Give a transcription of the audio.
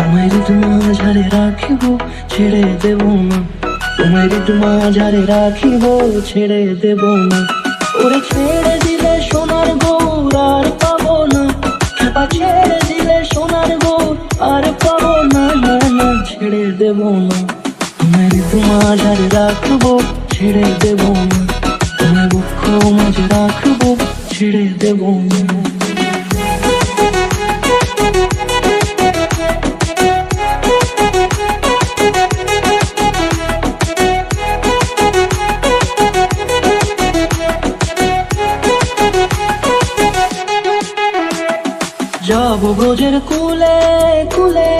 তোমায় মাঝারে রাখিব, ছেড়ে দেব না। তোমায় মাঝারে রাখিব, ছেড়ে দেব না। ওরে ছেড়ে দিলে সোনার গৌর আর পাবো না, খেপা ছেড়ে দিলে সোনার গৌর আর পাবো না। না না, ছেড়ে দেব না। তোমায় মাঝারে রাখবো, ছেড়ে দেব না। তোমায় বক্ষ মাঝে রাখবো, ছেড়ে দেব না। যাব ব্রজের কুলে কুলে,